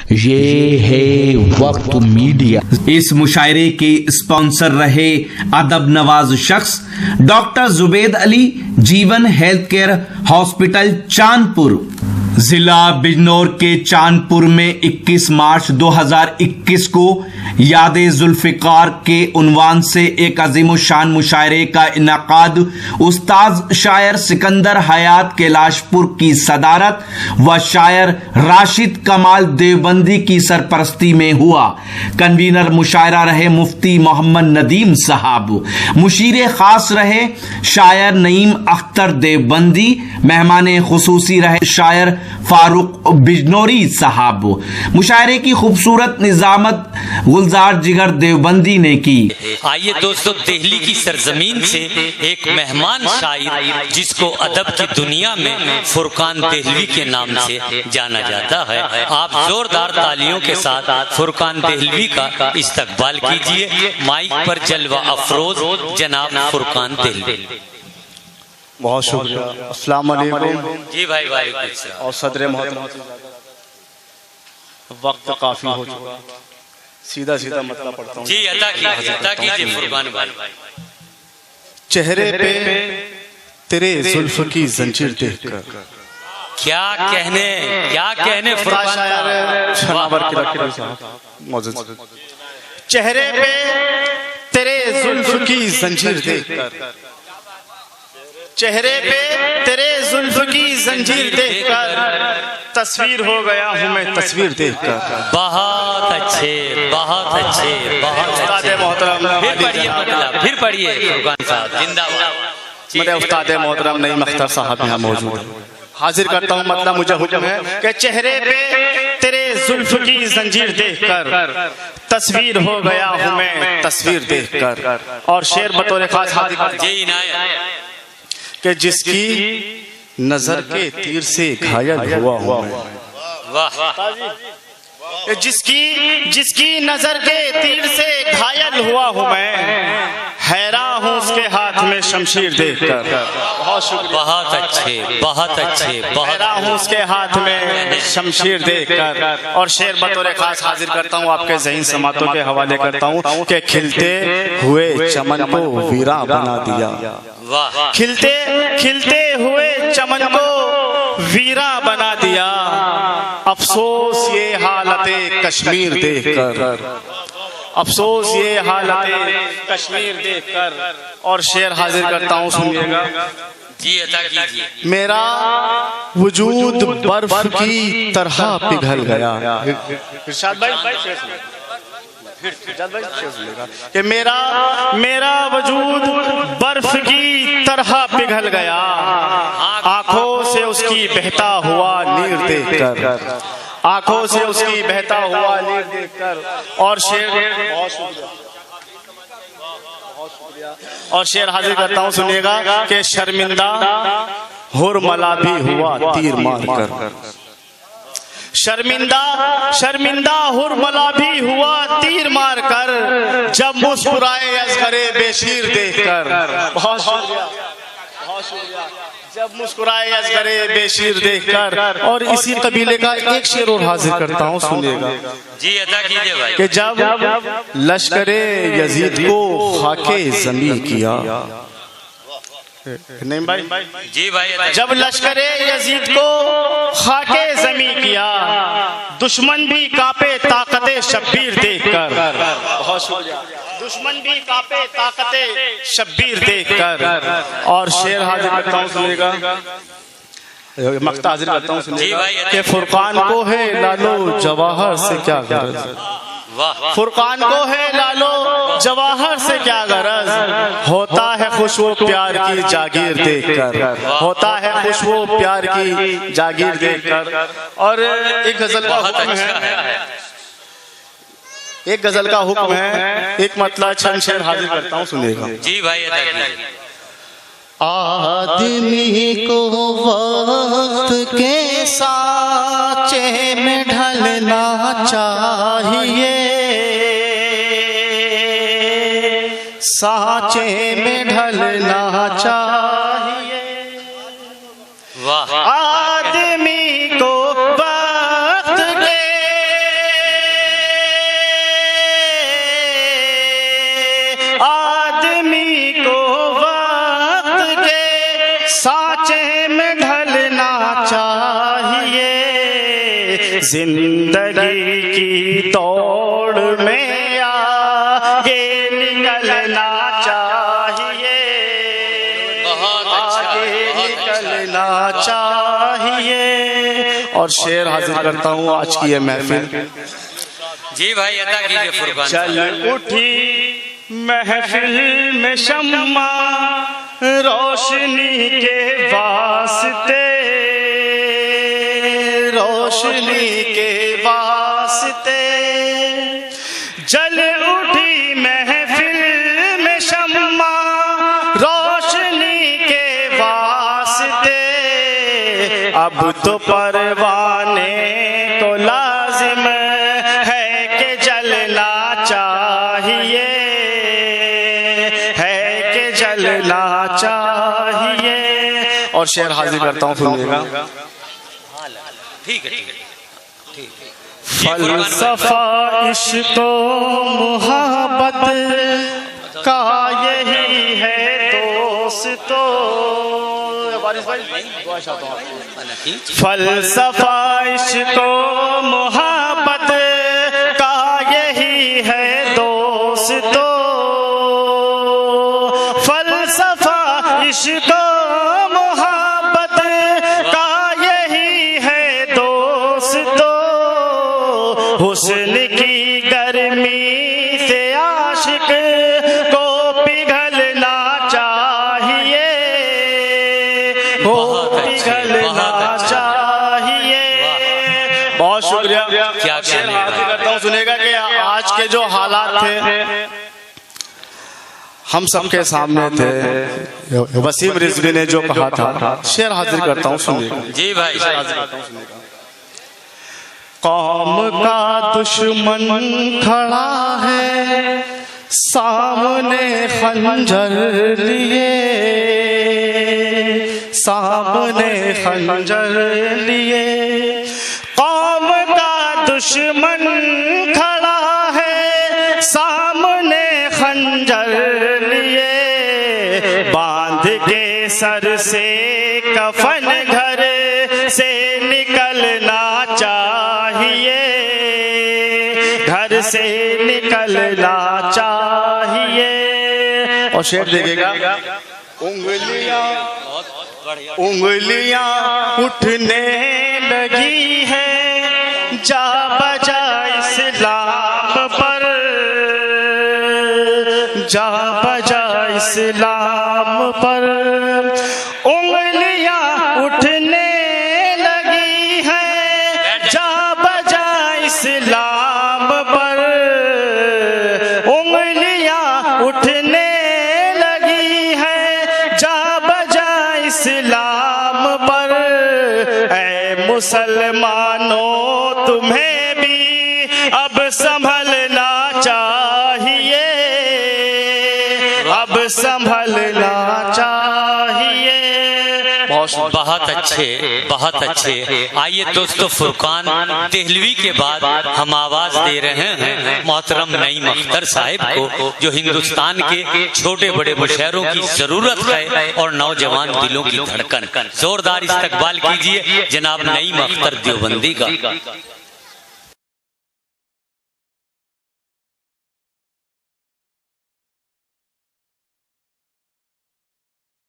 ये है वक्त मीडिया। इस मुशायरे के स्पॉन्सर रहे अदब नवाज शख्स डॉक्टर जुबैद अली, जीवन हेल्थ केयर हॉस्पिटल चांदपुर। जिला बिजनौर के चांदपुर में 21 मार्च 2021 को यादे जुल्फिकार के उन्वान से एक अजीमुशान मुशायरे का इनकाद उस्ताद शायर सिकंदर हयात कैलाशपुर की सदारत व शायर राशिद कमाल देवबंदी की सरपरस्ती में हुआ। कन्वीनर मुशायरा रहे मुफ्ती मोहम्मद नदीम साहब। मुशीर खास रहे शायर नईम अख्तर देवबंदी। मेहमान खुसूसी रहे शायर फारूक बिजनौरी साहब। मुशायरे की खूबसूरत निजामत गुलजार जिगर देवबंदी ने की। आइए दोस्तों, दिल्ली की सरजमीन से एक मेहमान शायर जिसको अदब की दुनिया में फुरकान देहलवी के नाम से जाना जाता है, आप जोरदार तालियों के साथ फुरकान देहलवी का इस्तकबाल कीजिए। माइक पर जलवा अफरोज जनाब फुरकान देहलवी। बहुत शुक्रिया। अस्सलाम वालेकुम। जी भाई भाई। और सदर मोहतरम, वक्त काफी हो चुका, सीधा सीधा मतलब पढ़ता हूँ। जी अता कीजिए फुरकान भाई। चेहरे पे तेरे जुल्फ की जंजीर देखकर क्या कहने फुरकान मौजूद। चेहरे पे तेरे जुल्फ की जंजीर देखकर, चेहरे पे तेरे जुल्फ की जंजीर देखकर तस्वीर हो गया हूँ मैं, तस्वीर देखकर। बहुत अच्छे फिर पढ़िए फुरकान साहब जिंदाबाद। मेरे उस्ताद मोहतरम नईम अख्तर साहब यहाँ मौजूद हैं। हाजिर करता हूँ, मतलब मुझे हुक्म है कि चेहरे पे तेरे जुल्फ की जंजीर देखकर तस्वीर हो गया हूँ मैं, तस्वीर देखकर। और शेर बतौर खास हाजिर कि जिसकी नजर के तीर से घायल हुआ हूँ मैं, जिसकी नजर के तीर से घायल हुआ हूँ मैं, हैरान हूँ उसके हाथ में शमशीर देखकर। बहुत अच्छे हैरान हूँ उसके हाथ में शमशीर देखकर। और शेर बतौर खास हाजिर करता हूँ, आपके ज़हीन समातों के हवाले करता हूँ कि खिलते हुए चमन को वीरा बना दिया। खिलते हुए चमन को वीरा बना दिया। अफसोस ये हालते कश्मीर देखकर, अफसोस ये हालते कश्मीर देखकर। और शेर हाजिर करता हूँ, सुनिएगा। जी अता कीजिए। मेरा वजूद बर्फ की तरह पिघल गया। इरशाद भाई कि मेरा वजूद बर्फ की तरह पिघल गया, आंखों से उसकी बहता हुआ नीर देखकर, आंखों से उसकी बहता हुआ नीर देखकर। और शेर हाजिर करता हूँ, सुनिएगा कि शर्मिंदा हुरमला भी हुआ तीर मारकर। शर्मिंदा हुरमला भी हुआ तीर मारकर, जब मुस्कुराए असगरे बेशीर देखकर। बहुत शुक्रिया। जब मुस्कुराए असगरे बेशीर देखकर। और इसी कबीले का एक शेर और हाजिर करता हूँ, सुनिएगा। जी अता कीजिए भाई। कि जब लश्करे यजीद को खाके ज़मीं किया, नहीं भाई जी भाई। जब लश्करे यजीद को खाके ज़मीं किया, दुश्मन भी कांपे ताकते शब्बीर देखकर। बहुत शुक्रिया। दुश्मन भी कांपे ताकते शब्बीर देखकर। और शेर हाजिर करता हूँ, सुनिएगा। मक्ता हाजिर करता हूँ, सुनिएगा कि फुरकान को है लालो जवाहर से क्या गरज, फुरकान को है लालो जवाहर से क्या गरज, होता है खुशबू प्यार की जागीर देखकर, होता है खुशबू प्यार की जागीर देखकर। और एक गजल का हुक्म है, एक गजल का हुक्म है, एक मतलब छंद शेर हाजिर करता हूँ, सुनिएगा। जी भाई। आदमी को वक्त के सांचे में ढलना चाहिए, सांचे में ढलना चाहिए। वाह। आदमी को वक्त के जिंदगी की दौड़ में आगे निकलना चाहिए, आगे निकलना चाहिए। और शेर हाजिर करता हूँ आज की ये महफिल। जी भाई अदा कीजिए फुरकान। चल उठी महफिल में शम्मा रोशनी के वास्ते, रोशनी के वास्ते। जल उठी महफिल में शम्मा रोशनी के वास्ते, अब तो परवाने को लाजिम है कि जलना चाहिए, है कि जलना चाहिए। और शेर हाजिर करता हूँ, सुनिएगा। ठीक है ठीक है ठीक है। फलसफा इश्क़ मुहब्बत का यही है दोस्तों। फलसफा इश्क़ मुहब्बत का यही है दोस्तों, फलसफा इश्क़ मुहब्बत का यही है दोस्तों। हुस्न की गर्मी से आशिक को पिघलना चाहिए, हो पिघलना चाहिए। बहुत शुक्रिया। क्या करता हूँ, सुनेगा कि आज के जो हालात थे हम सबके सामने थे। वसीम रिजवी ने जो कहा था, शेर हाजिर करता हूँ, सुनिएगा। जी भाई। कौम का दुश्मन खड़ा है सामने खंजर लिए, सामने खंजर लिए। कौम का दुश्मन खड़ा है सामने खंजर लिए, बांध के सर से कफन घर से निकलना चाहिए, घर से निकलना चाहिए। और शेर देखेगा। उंगलियां उठने लगी है जा बजा इस्लाम पर, जा बजा इस्लाम पर। उंगलियां उठने लगी है जा बजा इस्लाम पर, उंगलियां उठने लगी है जा बजा इस्लाम पर। ऐ मुसलमानों तुम्हें भी अब संभलना चाहिए, अब संभलना चाहिए। बहुत अच्छे बहुत अच्छे। आइए दोस्तों, फुरकान देहलवी के बाद हम आवाज दे रहे हैं मोहतरम नईम अख्तर साहिब को, जो हिंदुस्तान के छोटे बड़े मुशायरों की जरूरत है और नौजवान दिलों की धड़कन। जोरदार इस्तकबाल कीजिए जनाब नईम अख्तर देवबंदी का।